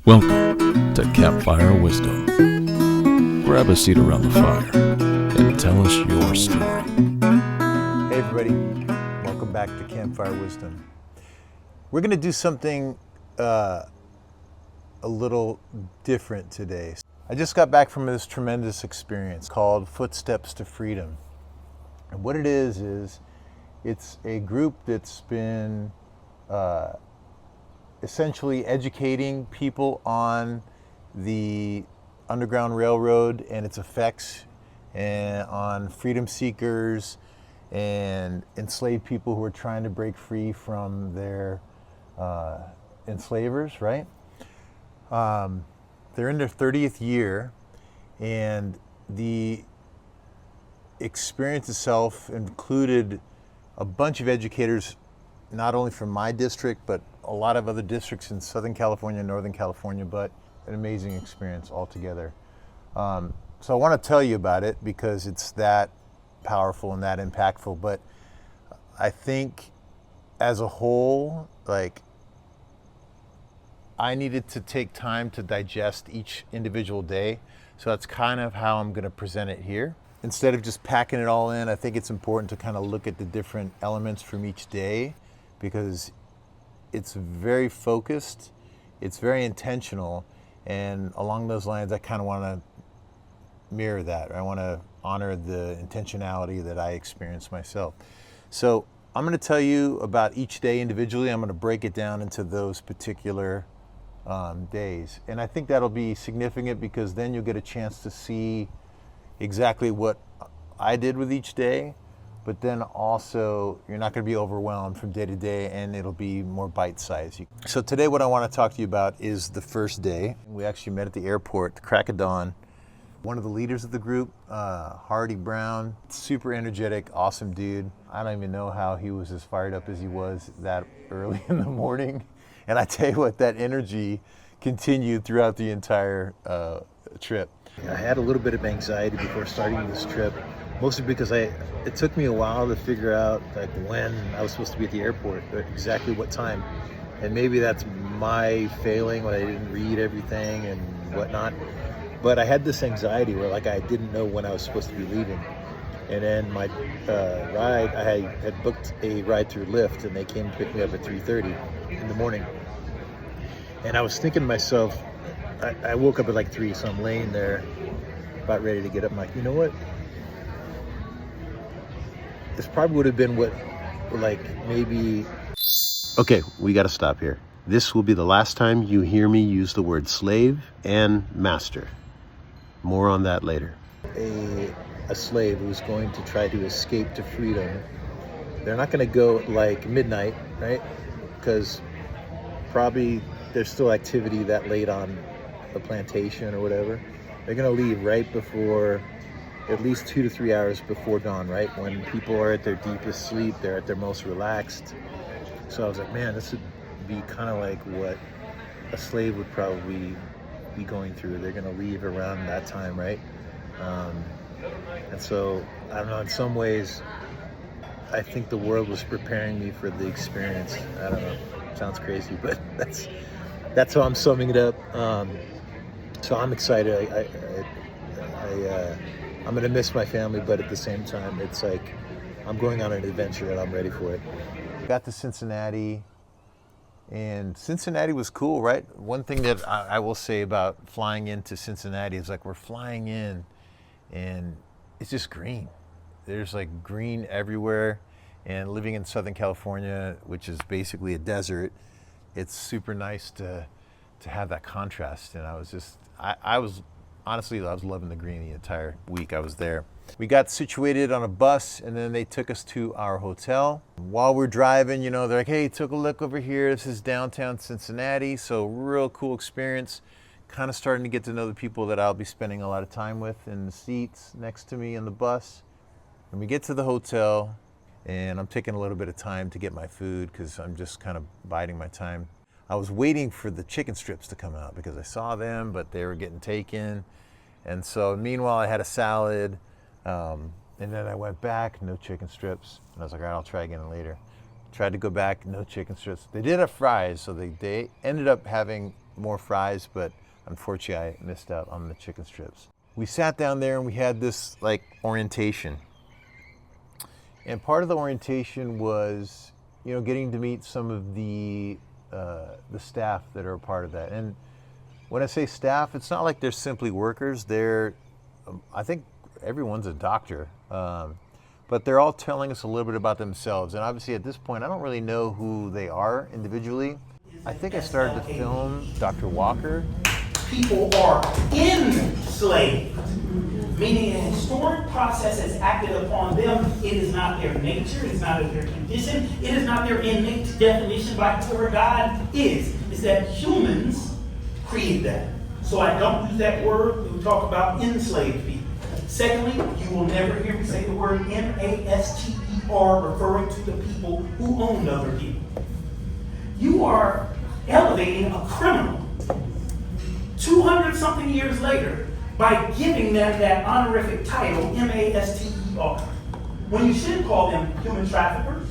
Welcome to Campfire Wisdom. Grab a seat around the fire and tell us your story. Hey everybody, welcome back to Campfire Wisdom. We're going to do something a little different today. I just got back from this tremendous experience called Footsteps to Freedom. And what it is it's a group that's been essentially educating people on the Underground Railroad and its effects, and on freedom seekers and enslaved people who are trying to break free from their enslavers, right? They're in their 30th year, and the experience itself included a bunch of educators, not only from my district, but a lot of other districts in Southern California and Northern California, but an amazing experience altogether. So I want to tell you about it because it's that powerful and that impactful. But I think as a whole, I needed to take time to digest each individual day. So that's kind of how I'm going to present it here. Instead of just packing it all in, I think it's important to kind of look at the different elements from each day, because it's very focused, it's very intentional, and along those lines, I kind of want to mirror that. I want to honor the intentionality that I experienced myself. So I'm going to tell you about each day individually. I'm going to break it down into those particular days. And I think that'll be significant because then you'll get a chance to see exactly what I did with each day, but then also you're not going to be overwhelmed from day to day, and it'll be more bite-sized. So today what I want to talk to you about is the first day. We actually met at the airport, the crack of dawn. One of the leaders of the group, Hardy Brown, super energetic, awesome dude. I don't even know how he was as fired up as he was that early in the morning. And I tell you what, that energy continued throughout the entire trip. I had a little bit of anxiety before starting this trip, mostly because it took me a while to figure out when I was supposed to be at the airport, exactly what time. And maybe that's my failing when I didn't read everything and whatnot. But I had this anxiety where I didn't know when I was supposed to be leaving. And then my ride, I had booked a ride through Lyft, and they came and picked me up at 3:30 in the morning. And I was thinking to myself, I woke up at 3, so I'm laying there about ready to get up. I'm like, you know what? This probably would have been maybe... Okay, we got to stop here. This will be the last time you hear me use the word slave and master. More on that later. A slave who's going to try to escape to freedom, they're not going to go midnight, right? Because probably there's still activity that late on the plantation or whatever. They're going to leave right before, at least 2 to 3 hours before dawn, right? When people are at their deepest sleep, they're at their most relaxed. So I was like, man, this would be kind of like what a slave would probably be going through. They're going to leave around that time, right? And so, I don't know, in some ways, I think the world was preparing me for the experience. I don't know, sounds crazy, but that's how I'm summing it up. So I'm excited. I'm going to miss my family, but at the same time, it's I'm going on an adventure and I'm ready for it. Got to Cincinnati, and Cincinnati was cool, right? One thing that I will say about flying into Cincinnati is we're flying in and it's just green. There's green everywhere, and living in Southern California, which is basically a desert, it's super nice to have that contrast. And I was loving the green the entire week I was there. We got situated on a bus, and then they took us to our hotel. While we're driving, they're like, hey, took a look over here. This is downtown Cincinnati. So real cool experience. Kind of starting to get to know the people that I'll be spending a lot of time with in the seats next to me in the bus. And we get to the hotel, and I'm taking a little bit of time to get my food because I'm just kind of biding my time. I was waiting for the chicken strips to come out because I saw them, but they were getting taken. And so meanwhile, I had a salad. And then I went back, no chicken strips. And I was like, all right, I'll try again later. Tried to go back, no chicken strips. They did have fries, so they ended up having more fries, but unfortunately I missed out on the chicken strips. We sat down there and we had this like orientation. And part of the orientation was, you know, getting to meet some of the staff that are a part of that. And when I say staff, it's not like they're simply workers. They're, I think everyone's a doctor, but they're all telling us a little bit about themselves. And obviously at this point, I don't really know who they are individually. I think I started to film Dr. Walker. People are enslaved, meaning an historic process has acted upon them. It is not their nature, it's not their condition, it is not their innate definition by whoever God is. It's that humans created that. So I don't use that word when we talk about enslaved people. Secondly, you will never hear me say the word master, referring to the people who owned other people. You are elevating a criminal 200 something years later by giving them that honorific title, master, when you should call them human traffickers,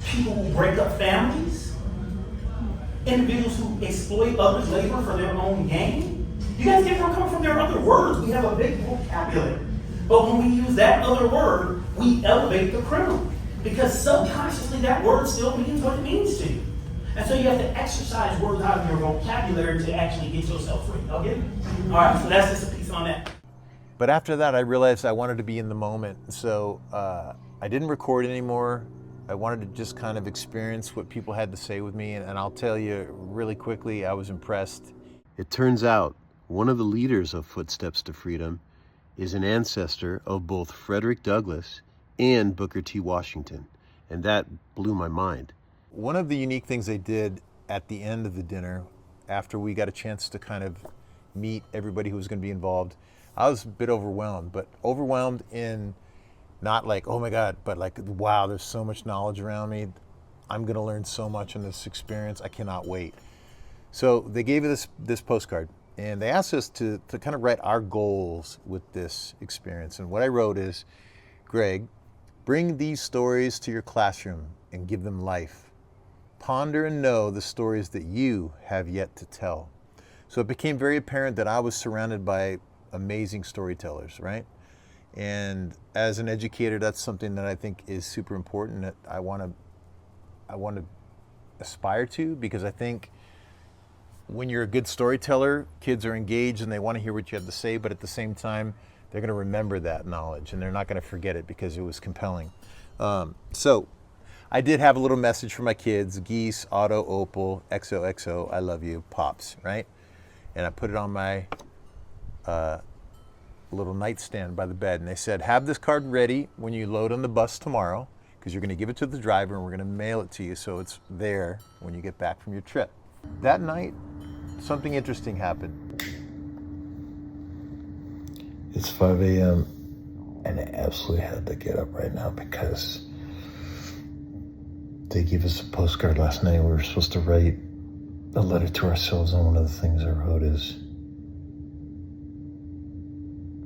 people who break up families, individuals who exploit others' labor for their own gain. You guys get where I'm coming from? There are other words. We have a big vocabulary. But when we use that other word, we elevate the criminal. Because subconsciously that word still means what it means to you. And so you have to exercise words out of your vocabulary to actually get yourself free. Okay? All right, so that's just a piece on that. But after that, I realized I wanted to be in the moment. So I didn't record anymore. I wanted to just kind of experience what people had to say with me. And I'll tell you really quickly, I was impressed. It turns out one of the leaders of Footsteps to Freedom is an ancestor of both Frederick Douglass and Booker T. Washington. And that blew my mind. One of the unique things they did at the end of the dinner, after we got a chance to kind of meet everybody who was going to be involved, I was a bit overwhelmed, but overwhelmed in not like, oh my God, but like, wow, there's so much knowledge around me. I'm going to learn so much in this experience. I cannot wait. So they gave us this postcard, and they asked us to kind of write our goals with this experience. And what I wrote is, Greg, bring these stories to your classroom and give them life. Ponder and know the stories that you have yet to tell. So it became very apparent that I was surrounded by amazing storytellers, right? And as an educator, that's something that I think is super important, that I want to aspire to, because I think when you're a good storyteller, kids are engaged and they want to hear what you have to say, but at the same time, they're going to remember that knowledge and they're not going to forget it because it was compelling. So I did have a little message for my kids: Geese, Otto, Opal, XOXO, I love you, Pops, right? And I put it on my little nightstand by the bed. And they said, have this card ready when you load on the bus tomorrow, because you're going to give it to the driver and we're going to mail it to you so it's there when you get back from your trip. That night, something interesting happened. It's 5 a.m. and I absolutely had to get up right now because they gave us a postcard last night. We were supposed to write a letter to ourselves, and one of the things I wrote is,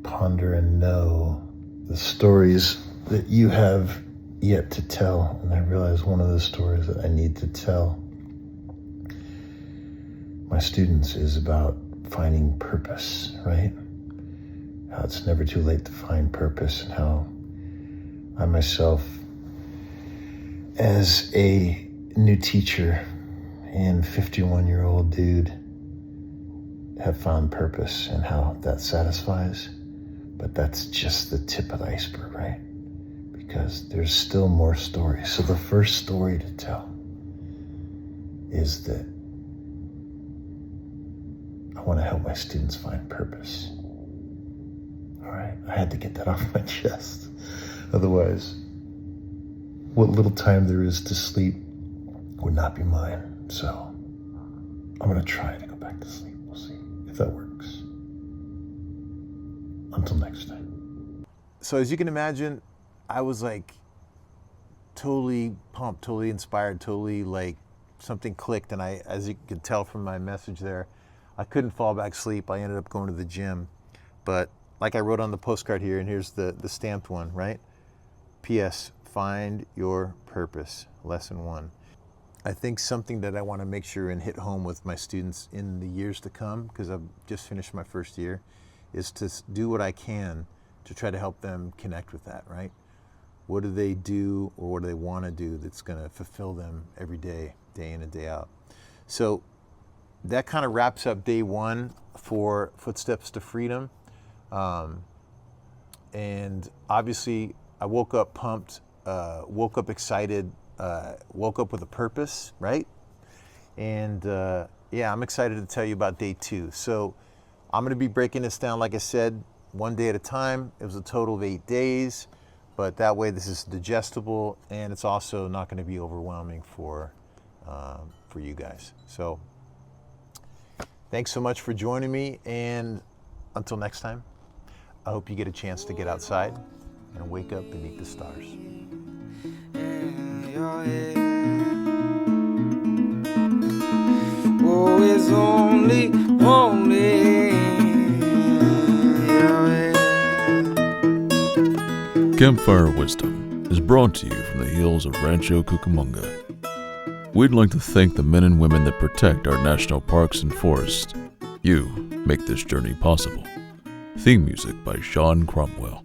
ponder and know the stories that you have yet to tell. And I realized one of the stories that I need to tell my students is about finding purpose, right? How it's never too late to find purpose, and how I myself, as a new teacher and 51-year-old dude, have found purpose and how that satisfies. But that's just the tip of the iceberg, right? Because there's still more stories. So the first story to tell is that I want to help my students find purpose. All right, I had to get that off my chest. Otherwise, what little time there is to sleep would not be mine. So I'm going to try to go back to sleep. We'll see if that works. Until next time. So as you can imagine, I was like totally pumped, totally inspired, totally like something clicked. And I, as you could tell from my message there, I couldn't fall back asleep. I ended up going to the gym. But like I wrote on the postcard here, and here's the stamped one, right? P.S. Find your purpose, lesson 1. I think something that I want to make sure and hit home with my students in the years to come, because I've just finished my first year, is to do what I can to try to help them connect with that, right? What do they do, or what do they want to do that's going to fulfill them every day, day in and day out? So that kind of wraps up day one for Footsteps to Freedom. And obviously I woke up pumped, woke up excited, woke up with a purpose, right? And yeah, I'm excited to tell you about day two. So I'm gonna be breaking this down, like I said, one day at a time. It was a total of 8 days, but that way this is digestible, and it's also not gonna be overwhelming for you guys. So thanks so much for joining me, and until next time, I hope you get a chance to get outside and wake up beneath the stars. Oh, it's only Campfire Wisdom is brought to you from the hills of Rancho Cucamonga. We'd like to thank the men and women that protect our national parks and forests. You make this journey possible. Theme music by Sean Cromwell.